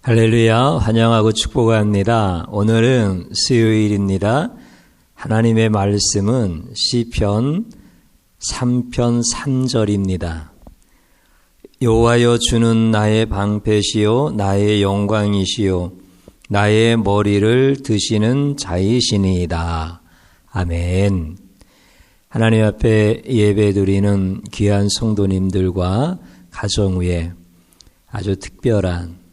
할렐루야, 환영하고 축복합니다. 오늘은 수요일입니다. 하나님의 말씀은 시편 3편 3절입니다. 여호와여, 주는 나의 방패시요 나의 영광이시요 나의 머리를 드시는 자이시니이다. 아멘. 하나님 앞에 예배드리는 귀한 성도님들과 가정 위에 아주 특별한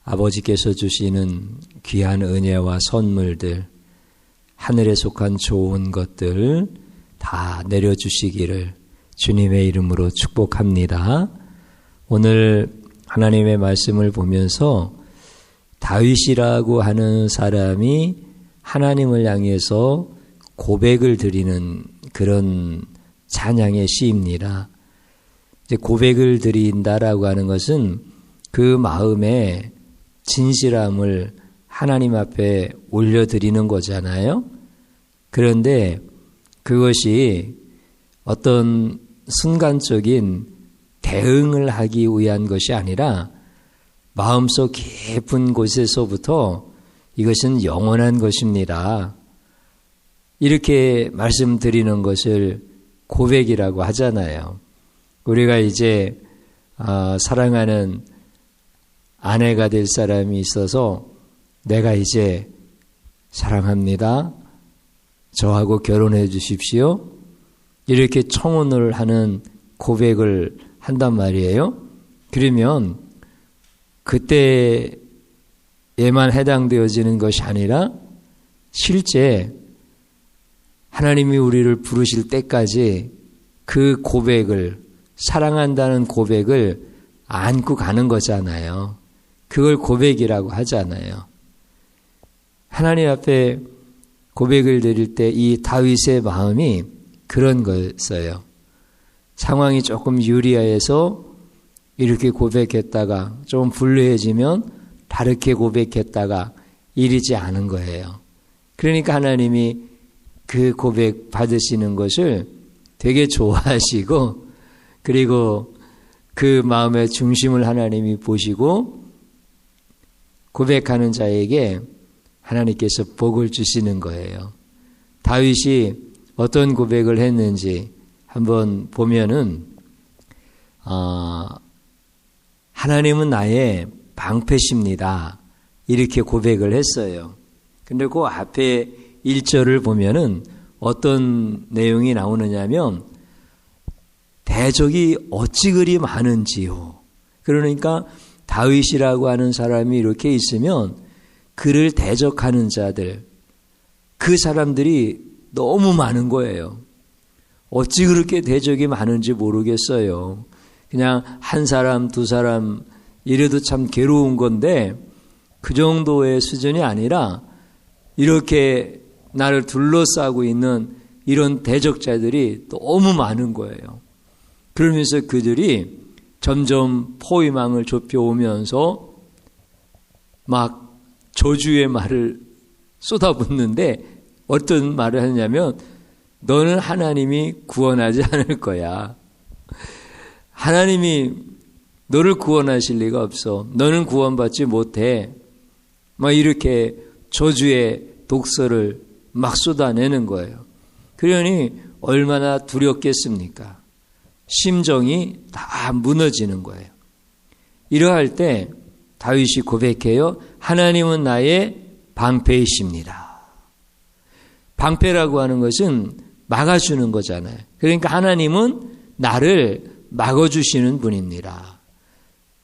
아버지께서 주시는 귀한 은혜와 선물들, 하늘에 속한 좋은 것들 다 내려주시기를 주님의 이름으로 축복합니다. 오늘 하나님의 말씀을 보면서 다윗이라고 하는 사람이 하나님을 향해서 고백을 드리는 그런 찬양의 시입니다. 이제 고백을 드린다라고 하는 것은 그 마음에 진실함을 하나님 앞에 올려드리는 거잖아요. 그런데 그것이 어떤 순간적인 대응을 하기 위한 것이 아니라 마음속 깊은 곳에서부터 이것은 영원한 것입니다. 이렇게 말씀드리는 것을 고백이라고 하잖아요. 우리가 이제 사랑하는 아내가 될 사람이 있어서 내가 이제 사랑합니다. 저하고 결혼해 주십시오. 이렇게 청혼을 하는 고백을 한단 말이에요. 그러면 그때에만 해당되어지는 것이 아니라 실제 하나님이 우리를 부르실 때까지 그 고백을, 사랑한다는 고백을 안고 가는 거잖아요. 그걸 고백이라고 하잖아요. 하나님 앞에 고백을 드릴 때 이 다윗의 마음이 그런 거였어요. 상황이 조금 유리해서 이렇게 고백했다가 좀 불리해지면 다르게 고백했다가 이르지 않은 거예요. 그러니까 하나님이 그 고백 받으시는 것을 되게 좋아하시고, 그리고 그 마음의 중심을 하나님이 보시고 고백하는 자에게 하나님께서 복을 주시는 거예요. 다윗이 어떤 고백을 했는지 한번 보면은 하나님은 나의 방패십니다. 이렇게 고백을 했어요. 근데 그 앞에 1절을 보면은 어떤 내용이 나오느냐면 대적이 어찌 그리 많은지요. 그러니까 다윗이라고 하는 사람이 이렇게 있으면 그를 대적하는 자들, 그 사람들이 너무 많은 거예요. 어찌 그렇게 대적이 많은지 모르겠어요. 그냥 한 사람, 두 사람 이래도 참 괴로운 건데 그 정도의 수준이 아니라 이렇게 나를 둘러싸고 있는 이런 대적자들이 너무 많은 거예요. 그러면서 그들이 점점 포위망을 좁혀오면서 막 저주의 말을 쏟아붓는데 어떤 말을 하냐면 너는 하나님이 구원하지 않을 거야. 하나님이 너를 구원하실 리가 없어. 너는 구원받지 못해. 막 이렇게 저주의 독서를 막 쏟아내는 거예요. 그러니 얼마나 두렵겠습니까? 심정이 다 무너지는 거예요. 이러할 때 다윗이 고백해요. 하나님은 나의 방패이십니다. 방패라고 하는 것은 막아주는 거잖아요. 그러니까 하나님은 나를 막아주시는 분입니다.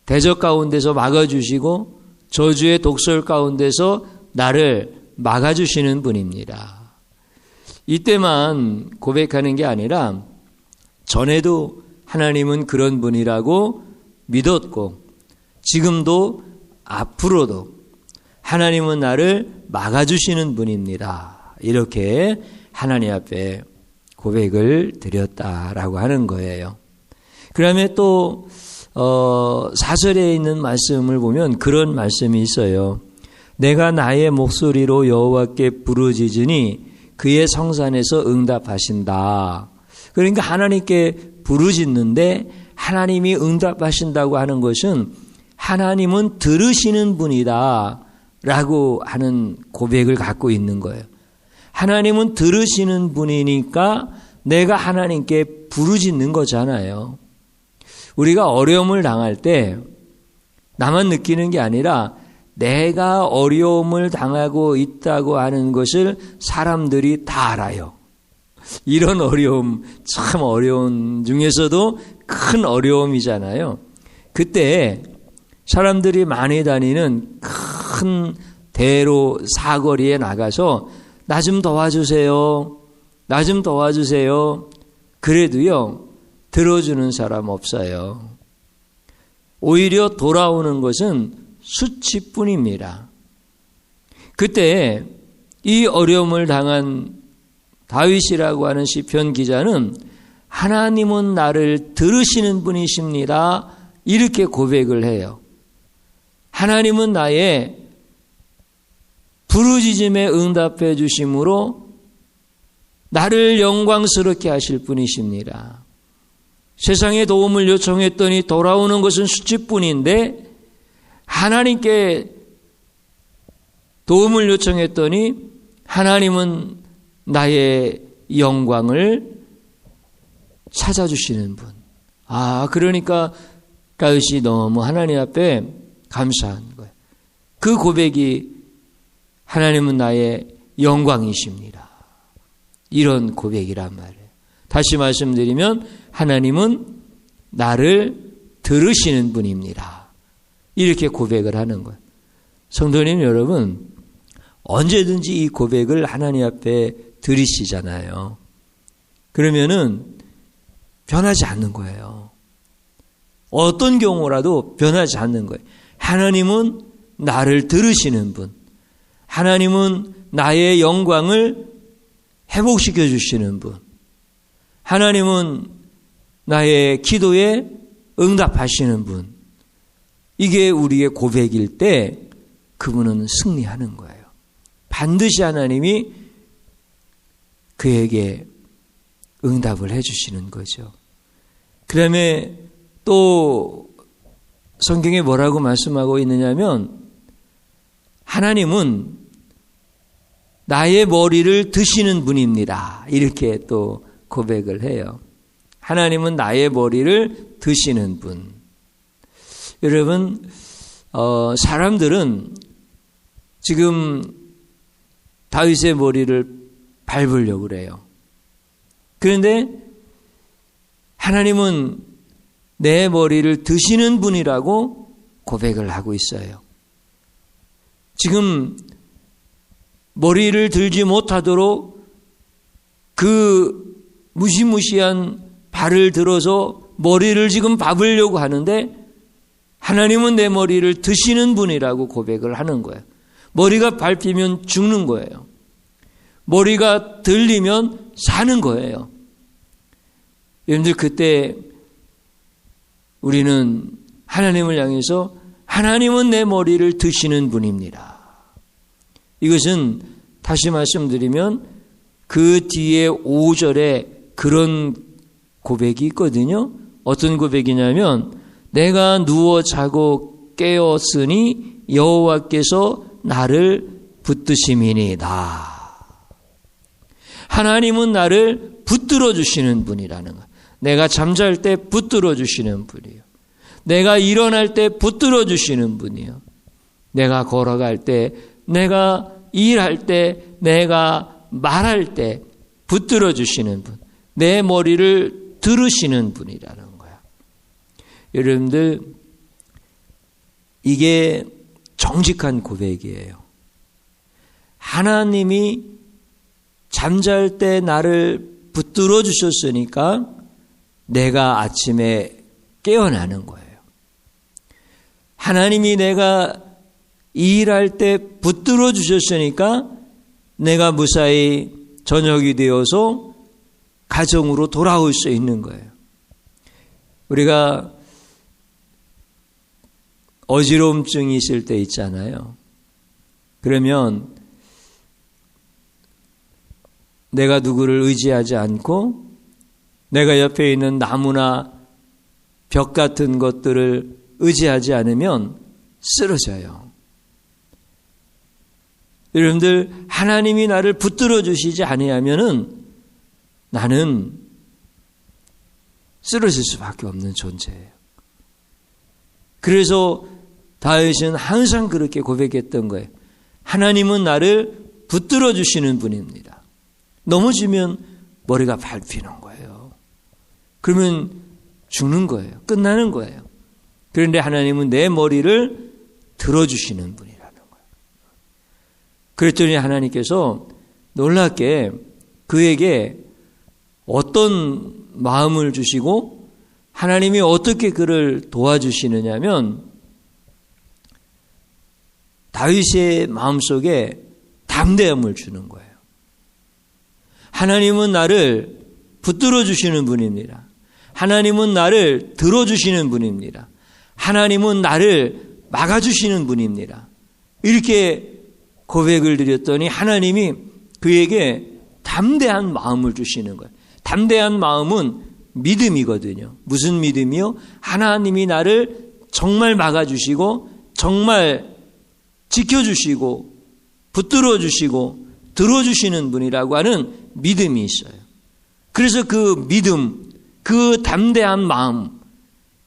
대적 가운데서 막아주시고 저주의 독설 가운데서 나를 막아주시는 분입니다. 이때만 고백하는 게 아니라 전에도 하나님은 그런 분이라고 믿었고 지금도 앞으로도 하나님은 나를 막아주시는 분입니다. 이렇게 하나님 앞에 고백을 드렸다라고 하는 거예요. 그다음에 또 4절에 있는 말씀을 보면 그런 말씀이 있어요. 내가 나의 목소리로 여호와께 부르짖으니 그의 성산에서 응답하신다. 그러니까 하나님께 부르짖는데 하나님이 응답하신다고 하는 것은 하나님은 들으시는 분이다 라고 하는 고백을 갖고 있는 거예요. 하나님은 들으시는 분이니까 내가 하나님께 부르짖는 거잖아요. 우리가 어려움을 당할 때 나만 느끼는 게 아니라 내가 어려움을 당하고 있다고 하는 것을 사람들이 다 알아요. 이런 어려움, 참 어려운 중에서도 큰 어려움이잖아요. 그때 사람들이 많이 다니는 큰 대로 사거리에 나가서 나 좀 도와주세요. 나 좀 도와주세요. 그래도요, 들어주는 사람 없어요. 오히려 돌아오는 것은 수치뿐입니다. 그때 이 어려움을 당한 다윗이라고 하는 시편 기자는 하나님은 나를 들으시는 분이십니다. 이렇게 고백을 해요. 하나님은 나의 부르짖음에 응답해 주심으로 나를 영광스럽게 하실 분이십니다. 세상에 도움을 요청했더니 돌아오는 것은 수치뿐인데 하나님께 도움을 요청했더니 하나님은 나의 영광을 찾아주시는 분. 그러니까 다윗이 너무 하나님 앞에 감사한 거예요. 그 고백이 하나님은 나의 영광이십니다. 이런 고백이란 말이에요. 다시 말씀드리면 하나님은 나를 들으시는 분입니다. 이렇게 고백을 하는 거예요. 성도님 여러분, 언제든지 이 고백을 하나님 앞에 들으시잖아요. 그러면은 변하지 않는 거예요. 어떤 경우라도 변하지 않는 거예요. 하나님은 나를 들으시는 분. 하나님은 나의 영광을 회복시켜 주시는 분. 하나님은 나의 기도에 응답하시는 분. 이게 우리의 고백일 때 그분은 승리하는 거예요. 반드시 하나님이 그에게 응답을 해 주시는 거죠. 그 다음에 또 성경에 뭐라고 말씀하고 있느냐면 하나님은 나의 머리를 드시는 분입니다. 이렇게 또 고백을 해요. 하나님은 나의 머리를 드시는 분. 여러분, 사람들은 지금 다윗의 머리를 밟으려고 그래요. 그런데 하나님은 내 머리를 드시는 분이라고 고백을 하고 있어요. 지금 머리를 들지 못하도록 그 무시무시한 발을 들어서 머리를 지금 밟으려고 하는데 하나님은 내 머리를 드시는 분이라고 고백을 하는 거예요. 머리가 밟히면 죽는 거예요. 머리가 들리면 사는 거예요. 여러분들 그때 우리는 하나님을 향해서 하나님은 내 머리를 드시는 분입니다. 이것은 다시 말씀드리면 그 뒤에 5절에 그런 고백이 있거든요. 어떤 고백이냐면 내가 누워 자고 깨었으니 여호와께서 나를 붙드심이니이다. 하나님은 나를 붙들어 주시는 분이라는 것. 내가 잠잘 때 붙들어 주시는 분이요. 내가 일어날 때 붙들어 주시는 분이요. 내가 걸어갈 때, 내가 일할 때, 내가 말할 때 붙들어 주시는 분. 내 머리를 들으시는 분이라는 거야. 여러분들, 이게 정직한 고백이에요. 하나님이 잠잘 때 나를 붙들어 주셨으니까 내가 아침에 깨어나는 거예요. 하나님이 내가 일할 때 붙들어 주셨으니까 내가 무사히 저녁이 되어서 가정으로 돌아올 수 있는 거예요. 우리가 어지러움증이 있을 때 있잖아요. 그러면 내가 누구를 의지하지 않고 내가 옆에 있는 나무나 벽 같은 것들을 의지하지 않으면 쓰러져요. 여러분들, 하나님이 나를 붙들어 주시지 아니하면은 나는 쓰러질 수밖에 없는 존재예요. 그래서 다윗은 항상 그렇게 고백했던 거예요. 하나님은 나를 붙들어 주시는 분입니다. 넘어지면 머리가 밟히는 거예요. 그러면 죽는 거예요. 끝나는 거예요. 그런데 하나님은 내 머리를 들어주시는 분이라는 거예요. 그랬더니 하나님께서 놀랍게 그에게 어떤 마음을 주시고 하나님이 어떻게 그를 도와주시느냐면 다윗의 마음속에 담대함을 주는 거예요. 하나님은 나를 붙들어 주시는 분입니다. 하나님은 나를 들어주시는 분입니다. 하나님은 나를 막아주시는 분입니다. 이렇게 고백을 드렸더니 하나님이 그에게 담대한 마음을 주시는 거예요. 담대한 마음은 믿음이거든요. 무슨 믿음이요? 하나님이 나를 정말 막아주시고 정말 지켜주시고 붙들어 주시고 들어주시는 분이라고 하는 믿음이 있어요. 그래서 그 믿음, 그 담대한 마음,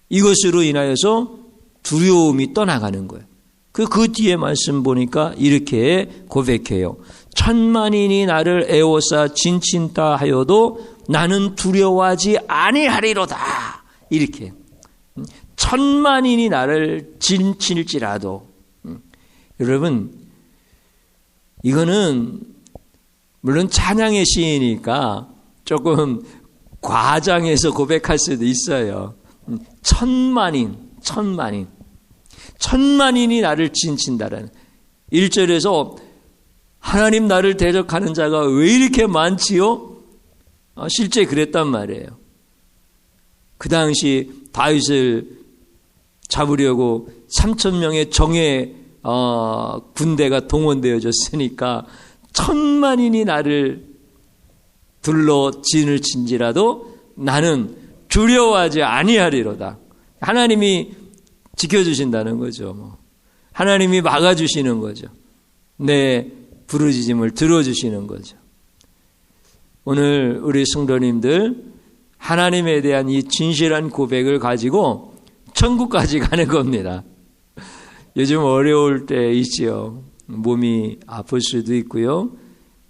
이것으로 인하여서 두려움이 떠나가는 거예요. 그 뒤에 말씀 보니까 이렇게 고백해요. 천만인이 나를 애워싸 진친다 하여도 나는 두려워하지 아니하리로다. 이렇게. 천만인이 나를 진칠지라도. 여러분, 이거는 물론 찬양의 시이니까 조금 과장해서 고백할 수도 있어요. 천만인이 나를 진친다라는 1절에서 하나님 나를 대적하는 자가 왜 이렇게 많지요? 실제 그랬단 말이에요. 그 당시 다윗을 잡으려고 3,000명의 정예 군대가 동원되어졌으니까 천만인이 나를 둘러 진을 친지라도 나는 두려워하지 아니하리로다. 하나님이 지켜주신다는 거죠. 하나님이 막아주시는 거죠. 내 부르짖음을 들어주시는 거죠. 오늘 우리 성도님들 하나님에 대한 이 진실한 고백을 가지고 천국까지 가는 겁니다. 요즘 어려울 때 있지요. 몸이 아플 수도 있고요.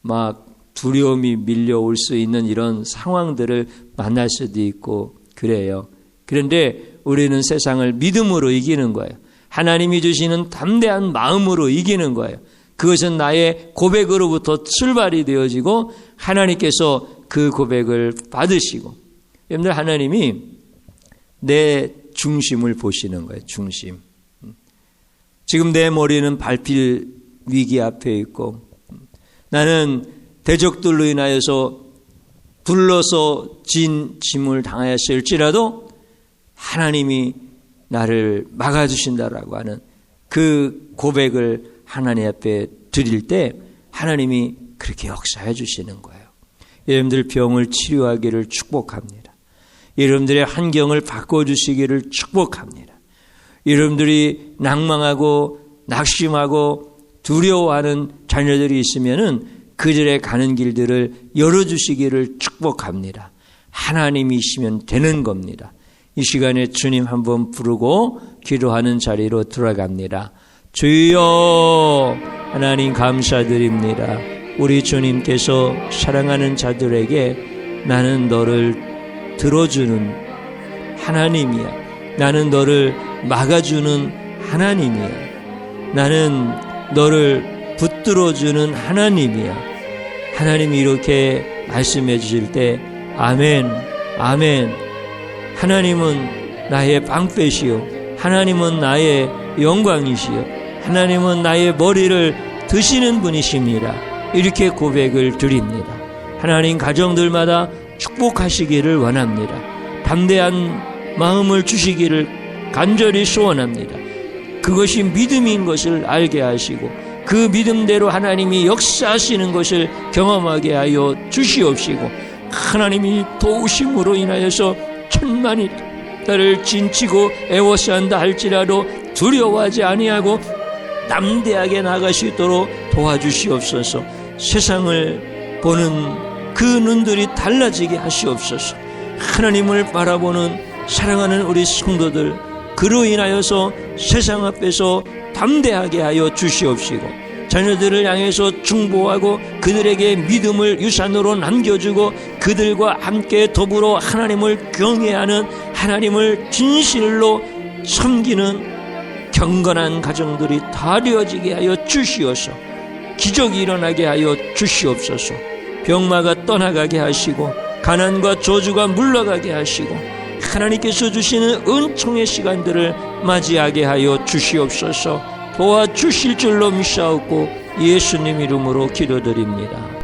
막 두려움이 밀려올 수 있는 이런 상황들을 만날 수도 있고 그래요. 그런데 우리는 세상을 믿음으로 이기는 거예요. 하나님이 주시는 담대한 마음으로 이기는 거예요. 그것은 나의 고백으로부터 출발이 되어지고 하나님께서 그 고백을 받으시고, 여러분들, 하나님이 내 중심을 보시는 거예요. 중심. 지금 내 머리는 밟힐 위기 앞에 있고 나는 대적들로 인하여서 둘러서 진 짐을 당하였을지라도 하나님이 나를 막아주신다라고 하는 그 고백을 하나님 앞에 드릴 때 하나님이 그렇게 역사해 주시는 거예요. 여러분들 병을 치료하기를 축복합니다. 여러분들의 환경을 바꿔주시기를 축복합니다. 여러분들이 낭망하고 낙심하고 두려워하는 자녀들이 있으면은 그들의 가는 길들을 열어주시기를 축복합니다. 하나님이시면 되는 겁니다. 이 시간에 주님 한번 부르고 기도하는 자리로 들어갑니다. 주여, 하나님 감사드립니다. 우리 주님께서 사랑하는 자들에게 나는 너를 들어주는 하나님이야. 나는 너를 막아주는 하나님이야. 나는 너를 붙들어주는 하나님이야. 하나님이 이렇게 말씀해 주실 때 아멘, 아멘. 하나님은 나의 방패시요, 하나님은 나의 영광이시요, 하나님은 나의 머리를 드시는 분이십니다. 이렇게 고백을 드립니다. 하나님, 가정들마다 축복하시기를 원합니다. 담대한 마음을 주시기를 간절히 소원합니다. 그것이 믿음인 것을 알게 하시고 그 믿음대로 하나님이 역사하시는 것을 경험하게 하여 주시옵시고, 하나님이 도우심으로 인하여서 천만이 나를 진치고 애워싸 한다 할지라도 두려워하지 아니하고 담대하게 나아갈 수 있도록 도와주시옵소서. 세상을 보는 그 눈들이 달라지게 하시옵소서. 하나님을 바라보는 사랑하는 우리 성도들, 그로 인하여서 세상 앞에서 담대하게 하여 주시옵시고, 자녀들을 향해서 중보하고 그들에게 믿음을 유산으로 남겨주고 그들과 함께 더불어 하나님을 경외하는, 하나님을 진실로 섬기는 경건한 가정들이 다 되어지게 하여 주시옵소서. 기적이 일어나게 하여 주시옵소서. 병마가 떠나가게 하시고 가난과 저주가 물러가게 하시고 하나님께서 주시는 은총의 시간들을 맞이하게 하여 주시옵소서. 도와주실 줄로 믿사옵고 예수님 이름으로 기도드립니다.